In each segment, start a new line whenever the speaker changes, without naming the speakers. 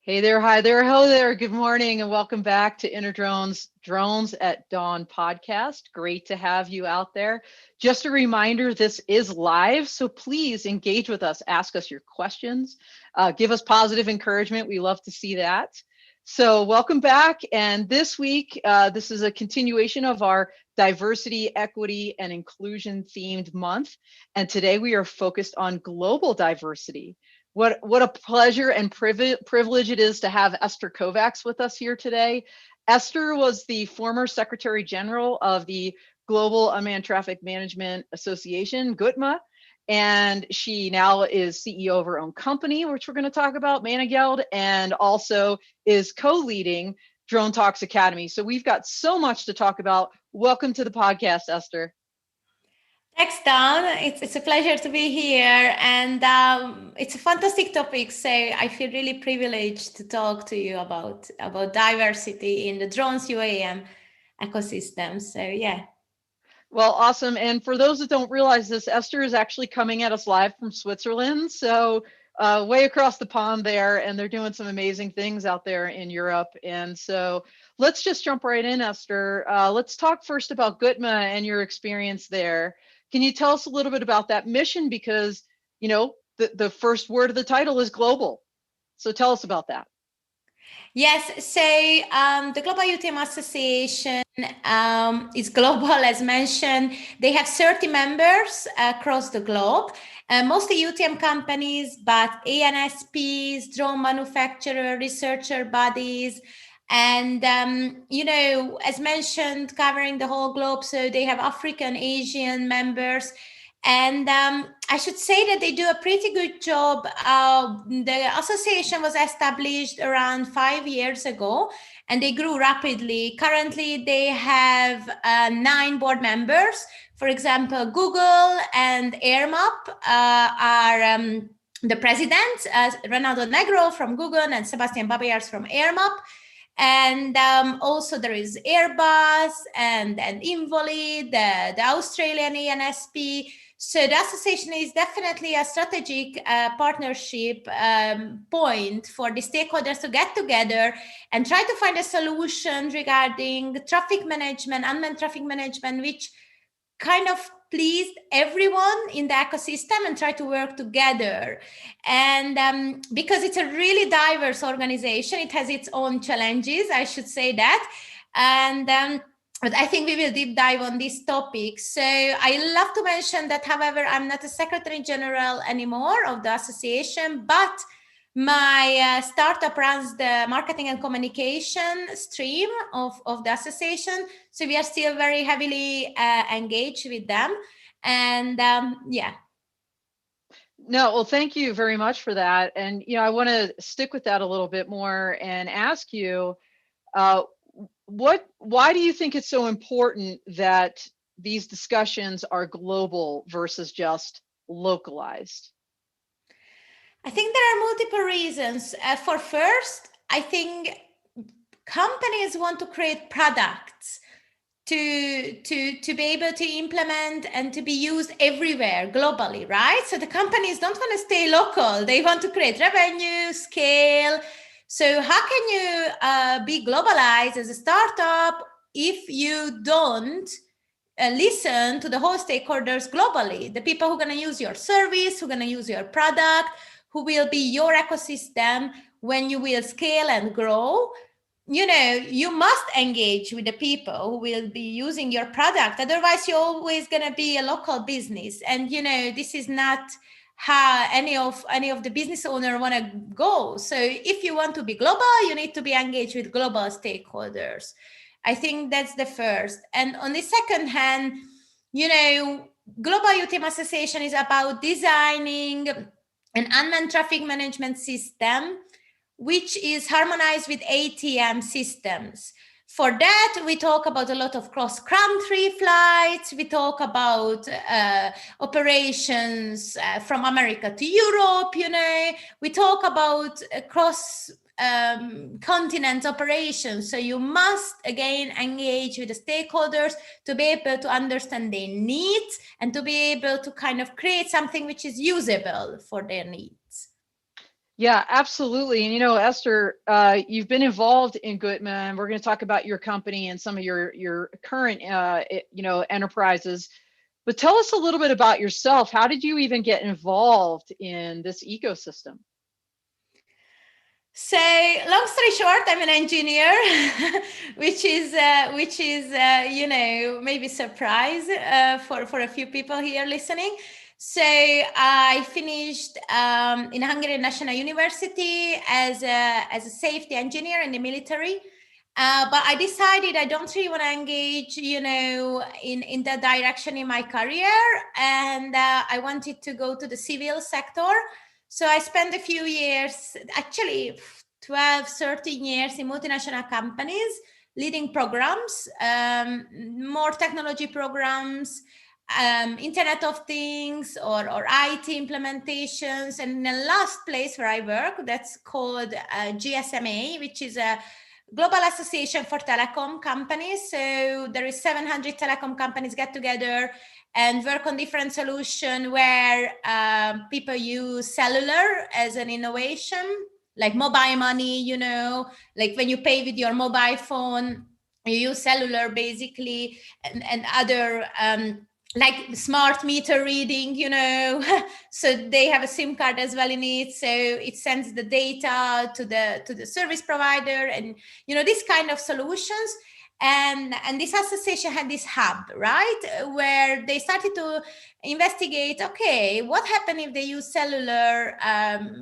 Hey there, hi there, hello there, good morning, and welcome back to Inner Drones at Dawn podcast. Great to have you out there. Just a reminder, this is live, so please engage with us, ask us your questions, give us positive encouragement. We love to see that. So welcome back, and this week, this is a continuation of our diversity, equity, and inclusion themed month, and today we are focused on global diversity. What a pleasure and privilege it is to have Eszter Kovacs with us here today. Eszter was the former Secretary General of the Global Unmanned Traffic Management Association, GUTMA, and she now is CEO of her own company, which we're going to talk about, Manageld, and also is co-leading DroneTalks Academy. So we've got so much to talk about. Welcome to the podcast, Eszter.
Thanks, Dawn. It's a pleasure to be here, and it's a fantastic topic. So I feel really privileged to talk to you about diversity in the drones UAM ecosystem. So yeah.
Well, awesome. And for those that don't realize this, Eszter is actually coming at us live from Switzerland. So way across the pond there, and they're doing some amazing things out there in Europe. And so let's just jump right in, Eszter. Let's talk first about GUTMA and your experience there. Can you tell us a little bit about that mission? Because, you know, the first word of the title is global. So tell us about that.
Yes, so the Global UTM Association is global, as mentioned. They have 30 members across the globe, mostly UTM companies, but ANSPs, drone manufacturer, researcher bodies, and, as mentioned, covering the whole globe. So they have African, Asian members. And I should say that they do a pretty good job. The association was established around 5 years ago, and they grew rapidly. Currently, they have 9 board members. For example, Google and AirMap are the presidents, Ronaldo Negro from Google and Sebastian Babayars from AirMap. And also there is Airbus and Invalid, the Australian ANSP. So the association is definitely a strategic partnership point for the stakeholders to get together and try to find a solution regarding traffic management, unmanned traffic management, which kind of pleased everyone in the ecosystem and try to work together. And because it's a really diverse organization, it has its own challenges, I should say that. And but I think we will deep dive on this topic. So I love to mention that, however, I'm not a Secretary General anymore of the association, but my startup runs the marketing and communication stream of the association. So we are still very heavily engaged with them. And yeah.
No, well, thank you very much for that. And, you know, I want to stick with that a little bit more and ask you, why do you think it's so important that these discussions are global versus just localized?
I think there are multiple reasons. For first, I think companies want to create products to be able to implement and to be used everywhere globally, right? So the companies don't want to stay local. They want to create revenue, scale. So how can you be globalized as a startup if you don't listen to the whole stakeholders globally? The people who are going to use your service, who are going to use your product, who will be your ecosystem when you will scale and grow. You know, you must engage with the people who will be using your product. Otherwise, you're always going to be a local business. And, you know, this is not how any of the business owners want to go. So if you want to be global, you need to be engaged with global stakeholders. I think that's the first. And on the second hand, you know, Global UTM Association is about designing an unmanned traffic management system which is harmonized with ATM systems. For that, we talk about a lot of cross-country flights. We talk about operations from America to Europe, you know. We talk about cross-continent operations. So you must, again, engage with the stakeholders to be able to understand their needs and to be able to kind of create something which is usable for their needs.
Yeah, absolutely. And Eszter, you've been involved in Goodman. We're going to talk about your company and some of your current enterprises. But tell us a little bit about yourself. How did you even get involved in this ecosystem?
So, long story short, I'm an engineer, which is maybe surprise for a few people here listening. So I finished in Hungarian National University as a safety engineer in the military. But I decided I don't really want to engage, in that direction in my career, and I wanted to go to the civil sector. So I spent a few years, actually 12, 13 years in multinational companies, leading programs, more technology programs, Internet of Things or IT implementations. And the last place where I work, that's called GSMA, which is a Global Association for Telecom Companies. So there is 700 telecom companies get together and work on different solutions where people use cellular as an innovation, like mobile money, like when you pay with your mobile phone, you use cellular basically, and other like smart meter reading, so they have a SIM card as well in it. So it sends the data to the service provider, and this kind of solutions. And this association had this hub, right, where they started to investigate, okay, what happened if they use cellular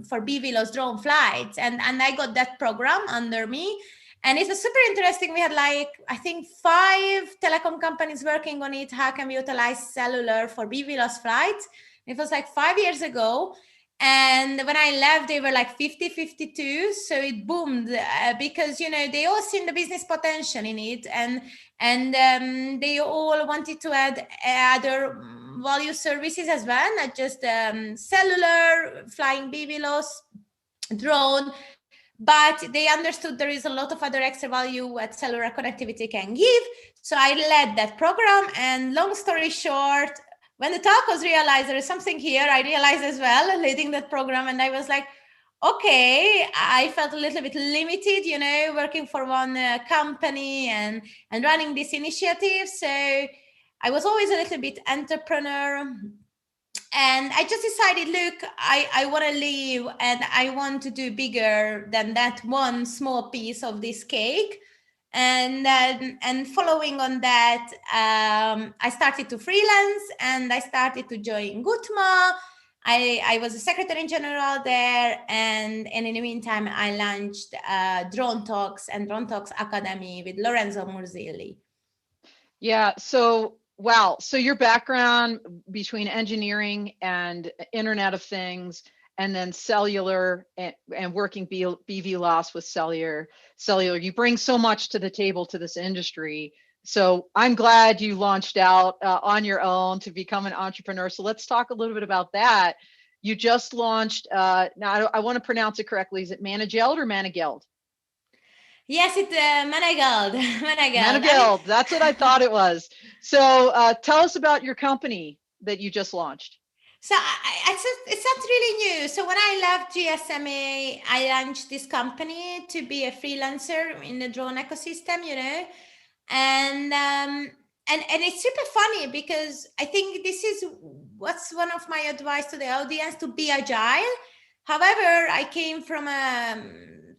for BVLOS drone flights? And I got that program under me. And it was super interesting. We had I think 5 telecom companies working on it. How can we utilize cellular for BVLOS flights? It was 5 years ago. And when I left, they were 50, 52. So it boomed because, they all seen the business potential in it. And they all wanted to add other value services as well, not just cellular, flying BVLOS, drone. But they understood there is a lot of other extra value what cellular connectivity can give. So I led that program. And long story short, when the talk was realized there is something here, I realized as well, leading that program. And I was like, okay, I felt a little bit limited, working for one company and running this initiative. So I was always a little bit entrepreneur. And I just decided, look, I want to leave and I want to do bigger than that one small piece of this cake. And following on that, I started to freelance and I started to join GUTMA. I was a secretary general there, and in the meantime, I launched DroneTalks and DroneTalks Academy with Lorenzo Murzilli.
Yeah, so wow. So your background between engineering and Internet of Things, and then cellular and working BVLOS with cellular, you bring so much to the table to this industry. So I'm glad you launched out on your own to become an entrepreneur. So let's talk a little bit about that. You just launched, now I want to pronounce it correctly. Is it Manageld or Manageld?
Yes, it's Manageld.
Manageld, that's what I thought it was. So tell us about your company that you just launched.
So it's not really new. So when I left GSMA, I launched this company to be a freelancer in the drone ecosystem, and it's super funny because I think this is what's one of my advice to the audience, to be agile. However, I came from a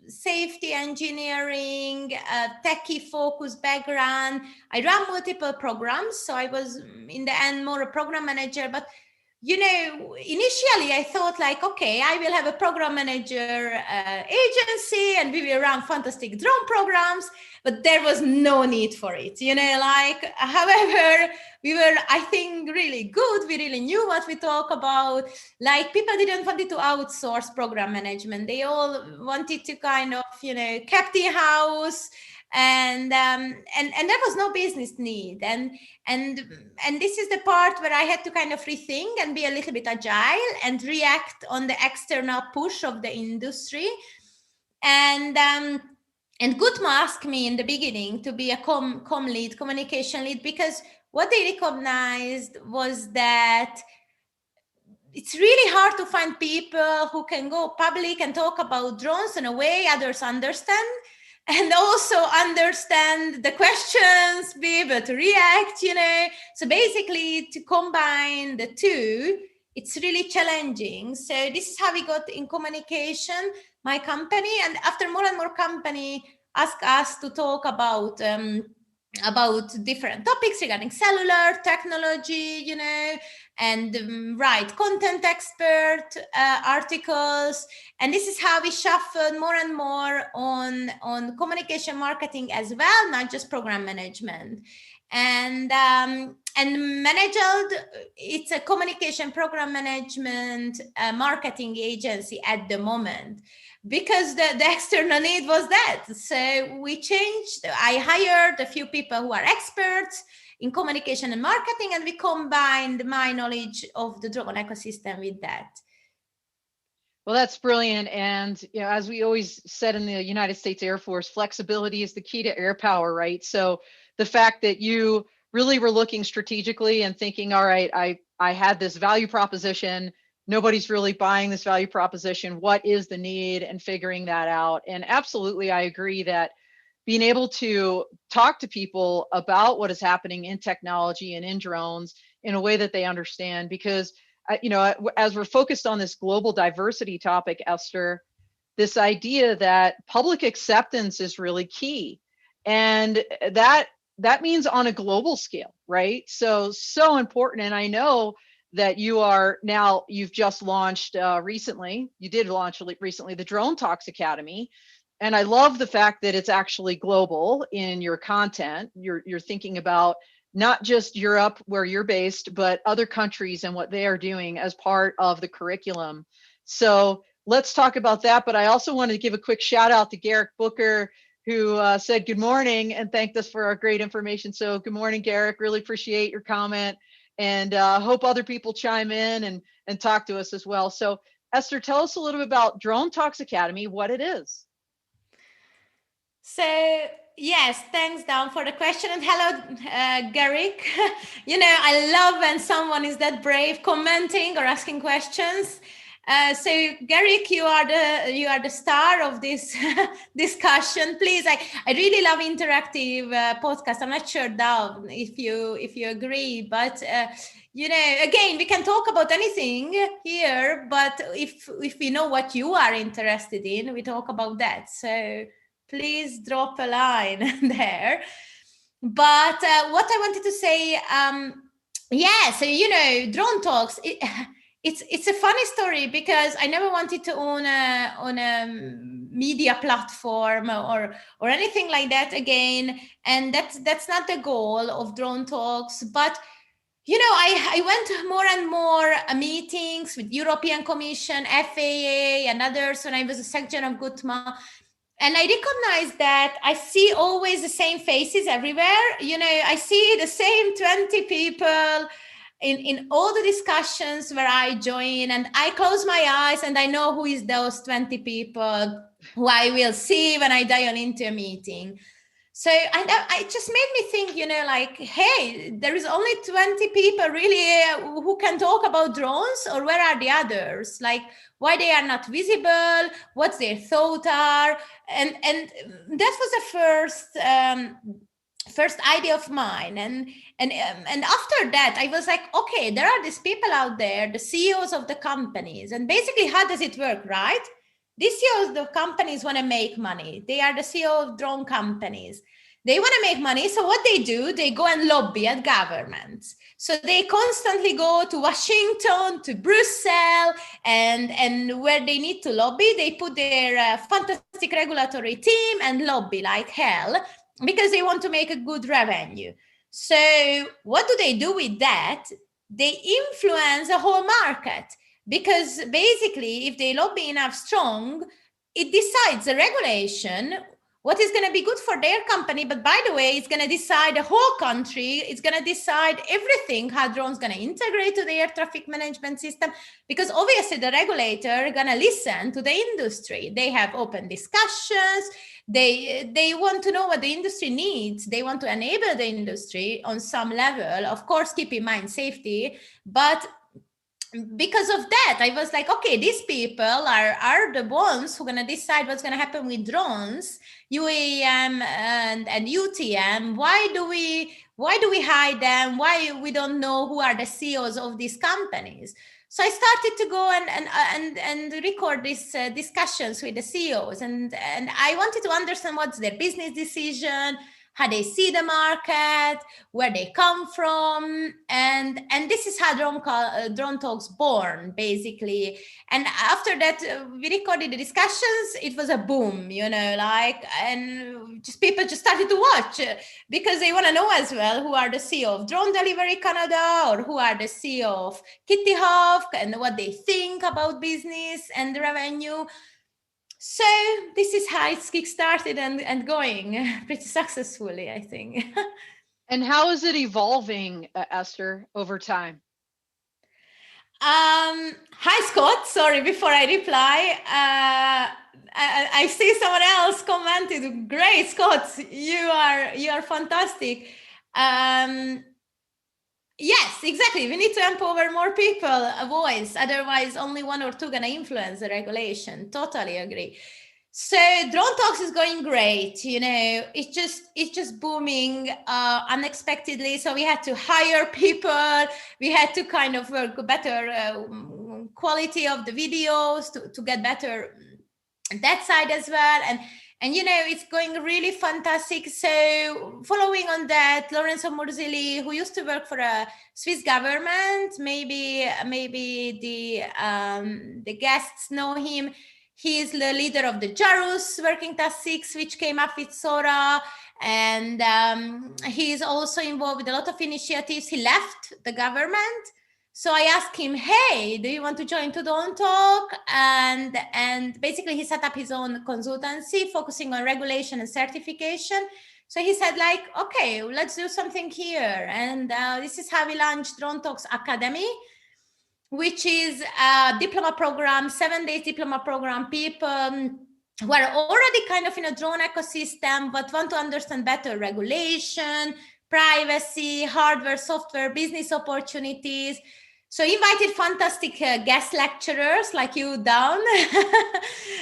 safety engineering, techie focused background. I ran multiple programs, so I was in the end more a program manager. But initially I thought okay, I will have a program manager agency and we will run fantastic drone programs, but there was no need for it, however, we were, I think, really good. We really knew what we talk about. People didn't want to outsource program management. They all wanted to kind of, kept in house. And there was no business need, and this is the part where I had to kind of rethink and be a little bit agile and react on the external push of the industry. And GUTMA asked me in the beginning to be a com lead, communication lead, because what they recognized was that it's really hard to find people who can go public and talk about drones in a way others understand, and also understand the questions, be able to react, So basically, to combine the two, it's really challenging. So this is how we got in communication, my company. And after more and more company ask us to talk about different topics regarding cellular technology, and write content expert articles. And this is how we shuffled more and more on communication marketing as well, not just program management. And Manageld, it's a communication program management marketing agency at the moment, because the external need was that. So we changed. I hired a few people who are experts in communication and marketing, and we combined my knowledge of the drone ecosystem with that.
Well, that's brilliant. And as we always said in the United States Air Force, flexibility is the key to air power, right? So the fact that you really were looking strategically and thinking, all right, I had this value proposition, nobody's really buying this value proposition, what is the need, and figuring that out. And absolutely, I agree that being able to talk to people about what is happening in technology and in drones in a way that they understand, because as we're focused on this global diversity topic, Eszter, this idea that public acceptance is really key. And that means on a global scale, right? So important. And I know that you've just launched recently, you did launch recently the DroneTalks Academy. And I love the fact that it's actually global in your content. You're thinking about not just Europe where you're based, but other countries and what they are doing as part of the curriculum. So let's talk about that. But I also wanted to give a quick shout out to Garrick Booker, who said good morning and thanked us for our great information. So good morning, Garrick. Really appreciate your comment, and hope other people chime in and talk to us as well. So Eszter, tell us a little bit about DroneTalks Academy, what it is.
So yes, thanks, Dawn, for the question. And hello, Garrick. I love when someone is that brave commenting or asking questions. So Garrick, you are the star of this discussion. Please, I really love interactive podcasts. I'm not sure, Dawn, if you agree, but again, we can talk about anything here, but if we know what you are interested in, we talk about that. So please drop a line there. But what I wanted to say, so DroneTalks. It's a funny story, because I never wanted to own a media platform or anything like that again, and that's not the goal of DroneTalks. But I went more and more meetings with European Commission, FAA, and others when I was a section of GUTMA. And I recognize that I see always the same faces everywhere. I see the same 20 people in all the discussions where I join, and I close my eyes and I know who is those 20 people who I will see when I dial into a meeting. So I just made me think, hey, there is only 20 people really who can talk about drones, or where are the others? Like, why they are not visible, what their thoughts are. And that was the first idea of mine. And after that, I was like, okay, there are these people out there, the CEOs of the companies. And basically, how does it work, right? These CEOs of the companies want to make money. They are the CEO of drone companies. They want to make money. So what they do, they go and lobby at governments. So they constantly go to Washington, to Brussels, and where they need to lobby, they put their fantastic regulatory team and lobby like hell, because they want to make a good revenue. So what do they do with that? They influence the whole market, because basically, if they lobby enough strong, it decides the regulation, what is going to be good for their company. But by the way, it's going to decide the whole country. It's going to decide everything, how drones going to integrate to the air traffic management system, because obviously the regulator are going to listen to the industry. They have open discussions. They want to know what the industry needs. They want to enable the industry on some level. Of course, keep in mind safety, but because of that, I was like, okay, these people are the ones who are going to decide what's going to happen with drones, UAM and UTM. Why do we hide them? Why we don't know who are the CEOs of these companies? So I started to go and record these discussions with the CEOs, and I wanted to understand what's their business decision, how they see the market, where they come from, and this is how Drone Talks born, basically. And after that, we recorded the discussions. It was a boom, and just people just started to watch because they want to know as well who are the CEO of Drone Delivery Canada, or who are the CEO of Kitty Hawk, and what they think about business and revenue. So this is how it's kickstarted and going pretty successfully, I think.
And how is it evolving, Eszter, over time?
Hi, Scott. Sorry, before I reply, I see someone else commented. Great, Scott. You are fantastic. Yes, exactly. We need to empower more people, a voice. Otherwise, only one or two gonna influence the regulation. Totally agree. So DroneTalks is going great. It's just booming unexpectedly. So we had to hire people. We had to kind of work better quality of the videos to get better that side as well. And it's going really fantastic. So following on that, Lorenzo Murzilli, who used to work for a Swiss government, maybe the guests know him. He is the leader of the JARUS Working Task 6, which came up with SORA. And he is also involved with a lot of initiatives. He left the government. So I asked him, hey, do you want to join to DroneTalk? And basically he set up his own consultancy focusing on regulation and certification. So he said, okay, let's do something here. And this is how we launched DroneTalks Academy, which is a diploma program, 7-day diploma program. People who are already kind of in a drone ecosystem, but want to understand better regulation, privacy, hardware, software, business opportunities. So invited fantastic guest lecturers like you, Dawn,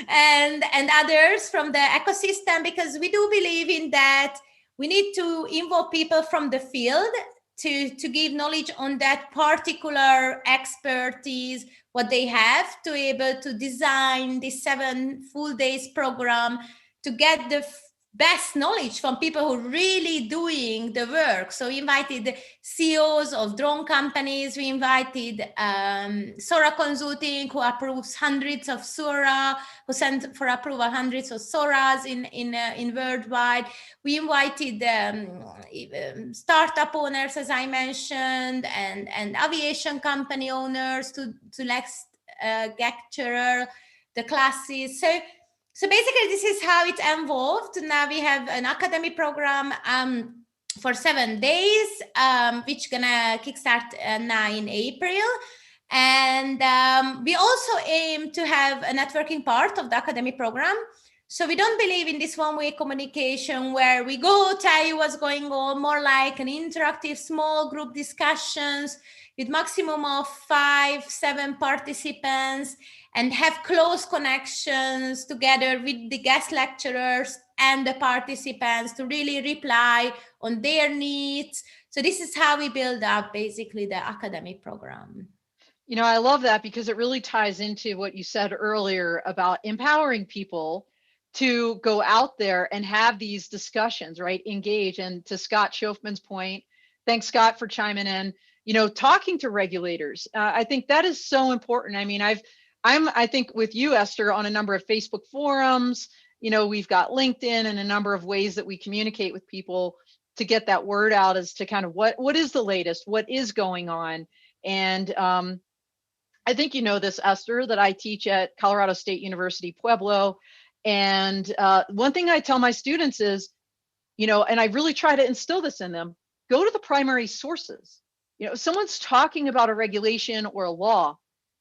and others from the ecosystem, because we do believe in that we need to involve people from the field to give knowledge on that particular expertise, what they have, to be able to design this 7 full days program to get the best knowledge from people who are really doing the work. So we invited CEOs of drone companies. We invited SORA Consulting, who approves hundreds of SORA, who sent for approval hundreds of SORAs in worldwide. We invited startup owners, as I mentioned, and aviation company owners to lecture the classes. So basically, this is how it evolved. Now we have an academy program for 7 days, which gonna kickstart now in April. And we also aim to have a networking part of the academy program. So we don't believe in this one-way communication where we go tell you what's going on, more like an interactive small group discussions with maximum of 5-7 participants, and have close connections together with the guest lecturers and the participants to really reply on their needs. So this is how we build up basically the academy program.
I love that, because it really ties into what you said earlier about empowering people to go out there and have these discussions, right? Engage. And to Scott Schofman's point, thanks, Scott, for chiming in, talking to regulators. I think that is so important. I mean, I think with you, Eszter, on a number of Facebook forums, we've got LinkedIn and a number of ways that we communicate with people to get that word out as to kind of what is the latest, what is going on. And I think you know this, Eszter, that I teach at Colorado State University, Pueblo. And one thing I tell my students is, and I really try to instill this in them, go to the primary sources. If someone's talking about a regulation or a law,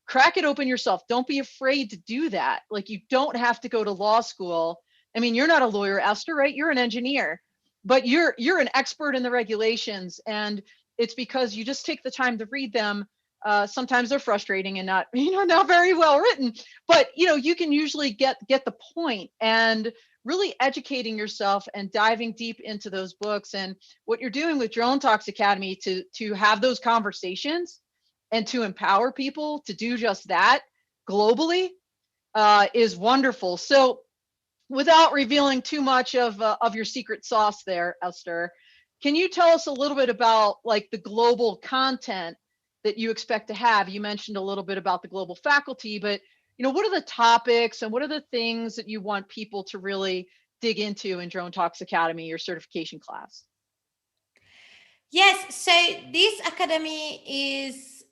crack it open yourself. Don't be afraid to do that. You don't have to go to law school. I mean, you're not a lawyer, Eszter, right? You're an engineer, but you're an expert in the regulations. And it's because you just take the time to read them, Sometimes they're frustrating and not, not very well written, but you can usually get the point, and really educating yourself and diving deep into those books. And what you're doing with DroneTalks Academy to have those conversations and to empower people to do just that globally is wonderful. So without revealing too much of your secret sauce there, Eszter, can you tell us a little bit about like the global content that you expect to have? You mentioned a little bit about the global faculty, but what are the topics and what are the things that you want people to really dig into in DroneTalks Academy, your certification class?
Yes, so this academy is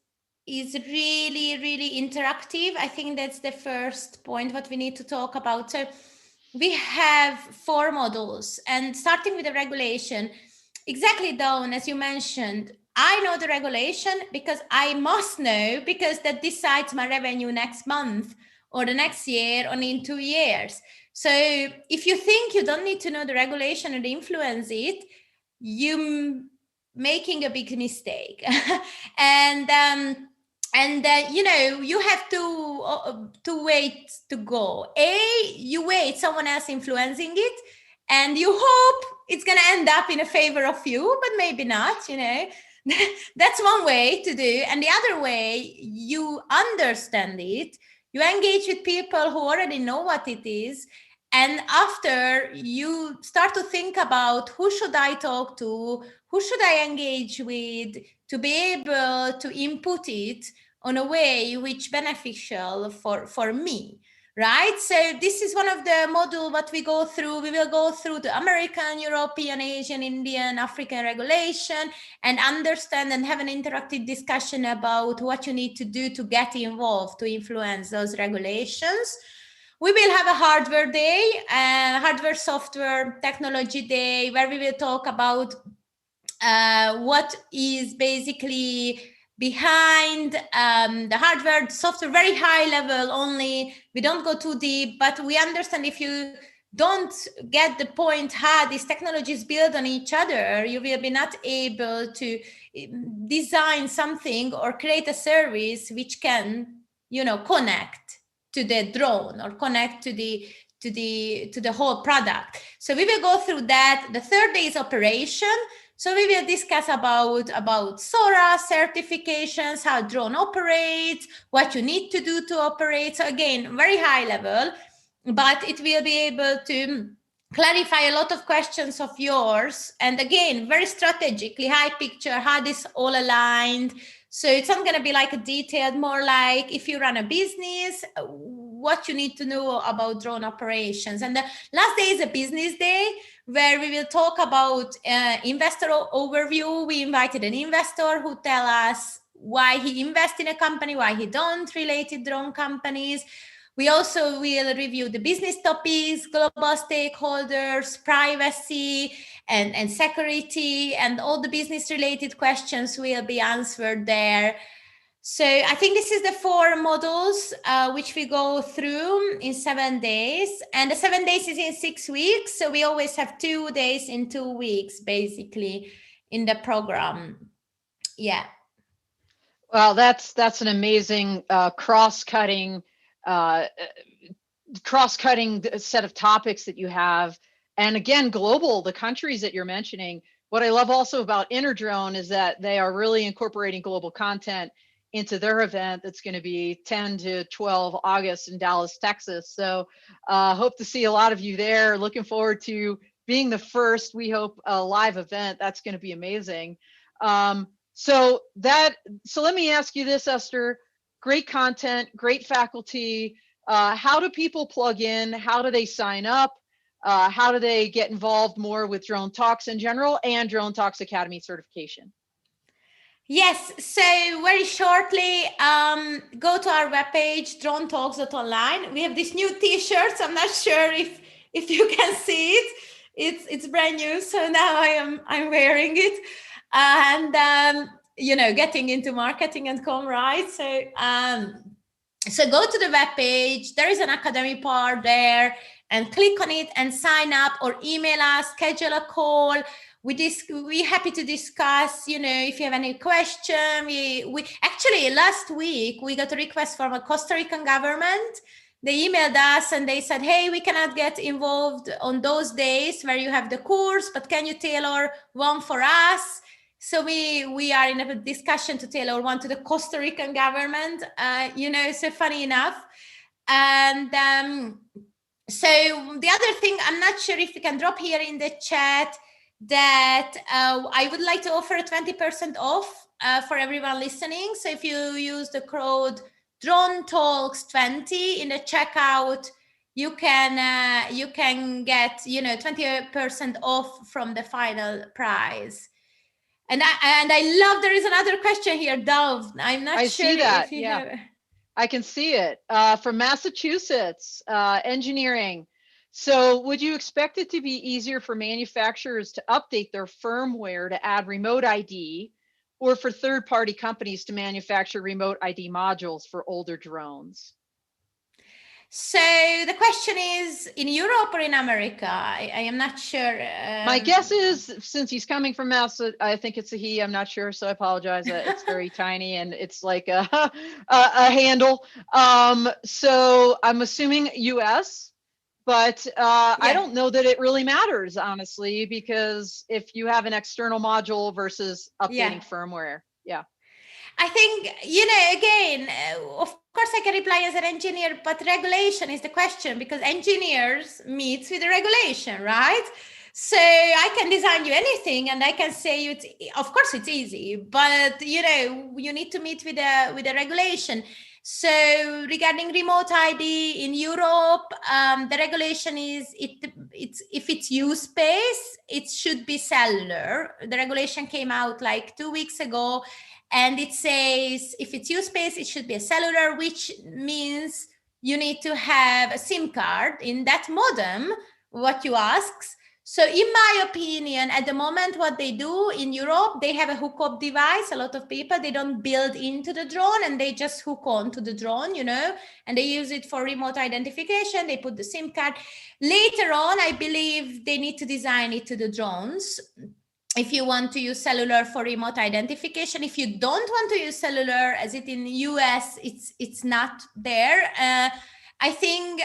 really, really interactive. I think that's the first point what we need to talk about. So we have 4 modules, and starting with the regulation, exactly, Dawn, as you mentioned, I know the regulation because I must know, because that decides my revenue next month or the next year or in 2 years. So if you think you don't need to know the regulation and influence it, you're making a big mistake. and you have to wait to go. You wait, someone else influencing it, and you hope it's going to end up in a favor of you, but maybe not, That's one way to do. And the other way, you understand it, you engage with people who already know what it is, and after you start to think about who should I talk to, who should I engage with, to be able to input it on a way which beneficial for me, right? So this is one of the module what we go through. We will go through the American, European, Asian, Indian, African regulation, and understand and have an interactive discussion about what you need to do to get involved, to influence those regulations. We will have a hardware day, hardware software technology day, where we will talk about what is basically behind the hardware, software, very high level only. We don't go too deep, but we understand if you don't get the point how these technologies build on each other, you will be not able to design something or create a service which can, connect to the drone or connect to the whole product. So we will go through that. The third day is operation. So we will discuss about SORA certifications, how drone operates, what you need to do to operate. So again, very high level, but it will be able to clarify a lot of questions of yours. And again, very strategically, high picture, how this all aligned. So it's not going to be like a detailed, more like if you run a business, what you need to know about drone operations. And the last day is a business day, where we will talk about investor overview. We invited an investor who tell us why he invests in a company, why he don't, related drone companies. We also will review the business topics, global stakeholders, privacy, and security, and all the business related questions will be answered there. So I think this is the 4 modules which we go through in 7 days, and the 7 days is in 6 weeks. So we always have 2 days in 2 weeks, basically, in the program. Yeah.
Well, that's an amazing cross-cutting set of topics that you have. And again, global, the countries that you're mentioning. What I love also about InterDrone is that they are really incorporating global content into their event that's going to be 10 to 12 August in Dallas, Texas. So hope to see a lot of you there. Looking forward to being the first, we hope, live event. That's going to be amazing. So let me ask you this, Eszter. Great content, great faculty. How do people plug in? How do they sign up? How do they get involved more with DroneTalks in general and DroneTalks Academy certification?
Yes, so very shortly, go to our webpage, DroneTalks.online. We have these new t-shirts. I'm not sure if you can see it. It's brand new, so now I'm wearing it, and getting into marketing and com, right? So go to the webpage. There is an academy part there, and click on it and sign up, or email us, schedule a call. we're happy to discuss, if you have any question. We actually, last week, we got a request from a Costa Rican government. They emailed us and they said, hey, we cannot get involved on those days where you have the course, but can you tailor one for us? So we are in a discussion to tailor one to the Costa Rican government, so funny enough. And so the other thing, I'm not sure if you can drop here in the chat that I would like to offer a 20% off for everyone listening. So if you use the code DroneTalks20 in the checkout, you can get 20% off from the final price. And I love, there is another question here, Dove. I'm not sure
see that.
if you have.
I can see it from Massachusetts, engineering. So would you expect it to be easier for manufacturers to update their firmware to add remote ID, or for third-party companies to manufacture remote ID modules for older drones?
So the question is, in Europe or in America? I am not sure.
My guess is, since he's coming from Massa, I think it's a he. I'm not sure, so I apologize. It's very tiny and it's like a handle. So I'm assuming US, but I don't know that it really matters, honestly, because if you have an external module versus updating firmware,
I think, again, of course I can reply as an engineer, but regulation is the question, because engineers meet with the regulation, right? So I can design you anything and I can say of course it's easy, but you need to meet with the regulation. So regarding remote ID in Europe, the regulation is if it's use space, it should be cellular. The regulation came out like 2 weeks ago. And it says if it's use space, it should be a cellular, which means you need to have a SIM card in that modem, what you ask. So in my opinion, at the moment, what they do in Europe, they have a hookup device. A lot of people, they don't build into the drone and they just hook on to the drone, and they use it for remote identification. They put the SIM card. Later on, I believe they need to design it to the drones. If you want to use cellular for remote identification, if you don't want to use cellular, as it in the US, it's not there. I think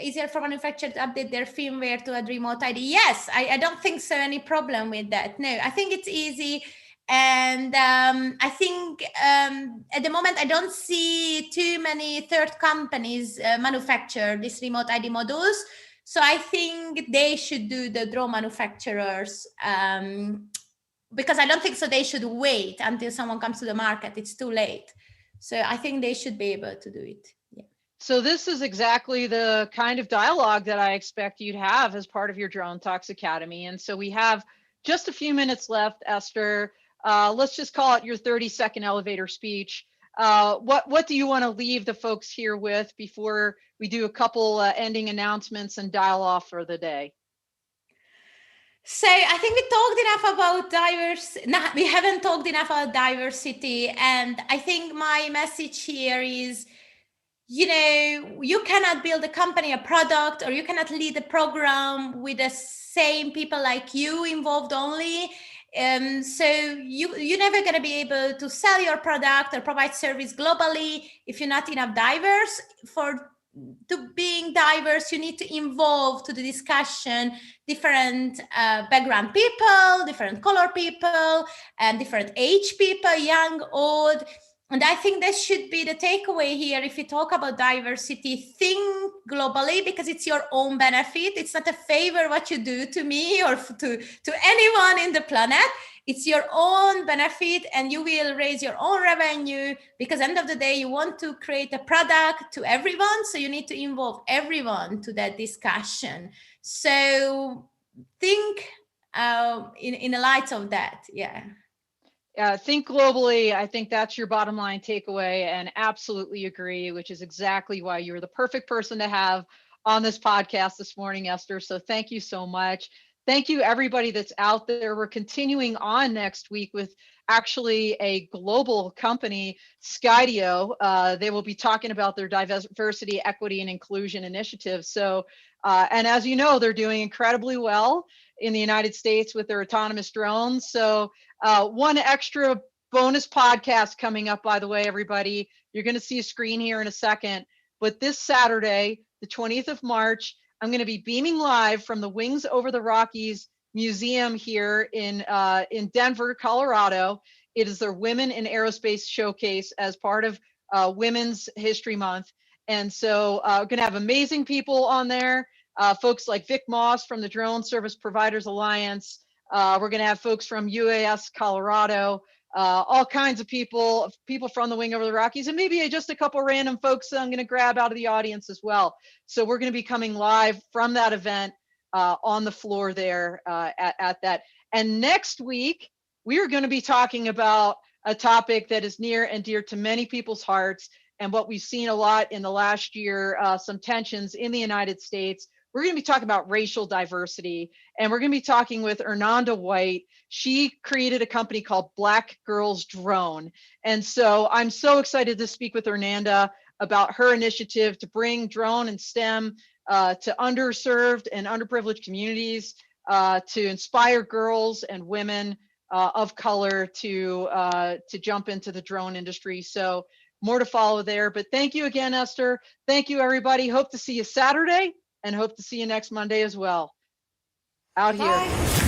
easier for manufacturers to update their firmware to add remote ID. Yes, I don't think so any problem with that. No, I think it's easy. And I think at the moment, I don't see too many third companies manufacture these remote ID modules. So I think they should do the drone manufacturers, because I don't think so they should wait until someone comes to the market. It's too late. So I think they should be able to do it. Yeah.
So this is exactly the kind of dialogue that I expect you'd have as part of your DroneTalks Academy. And so we have just a few minutes left, Eszter. Let's just call it your 30-second elevator speech. What do you want to leave the folks here with before we do a couple ending announcements and dial off for the day?
So I think we talked enough about diversity. No, we haven't talked enough about diversity. And I think my message here is, you cannot build a company, a product, or you cannot lead a program with the same people like you involved only. So you're never going to be able to sell your product or provide service globally if you're not enough diverse. To being diverse, you need to involve to the discussion different background people, different color people, and different age people, young, old. And I think that should be the takeaway here. If you talk about diversity, think globally, because it's your own benefit. It's not a favor what you do to me or to anyone in the planet. It's your own benefit, and you will raise your own revenue, because end of the day, you want to create a product to everyone. So you need to involve everyone to that discussion. So think in the light of that. Yeah.
Think globally. I think that's your bottom line takeaway, and absolutely agree, which is exactly why you're the perfect person to have on this podcast this morning, Eszter. So thank you so much. Thank you, everybody that's out there. We're continuing on next week with actually a global company, Skydio. They will be talking about their diversity, equity, and inclusion initiatives. So, and as you know, they're doing incredibly well in the United States with their autonomous drones. So one extra bonus podcast coming up, by the way, everybody. You're going to see a screen here in a second. But this Saturday, the 20th of March, I'm going to be beaming live from the Wings Over the Rockies Museum here in Denver, Colorado. It is their Women in Aerospace Showcase as part of Women's History Month. And so we're going to have amazing people on there, folks like Vic Moss from the Drone Service Providers Alliance. We're going to have folks from UAS Colorado, all kinds of people from the Wing Over the Rockies, and maybe just a couple random folks that I'm going to grab out of the audience as well. So we're going to be coming live from that event on the floor there at that. And next week, we are going to be talking about a topic that is near and dear to many people's hearts, and what we've seen a lot in the last year, some tensions in the United States. We're going to be talking about racial diversity, and we're going to be talking with Hernanda White. She created a company called Black Girls Drone. And so I'm so excited to speak with Hernanda about her initiative to bring drone and STEM to underserved and underprivileged communities, to inspire girls and women of color to jump into the drone industry. So more to follow there. But thank you again, Eszter. Thank you, everybody. Hope to see you Saturday, and hope to see you next Monday as well. Out here.
Bye.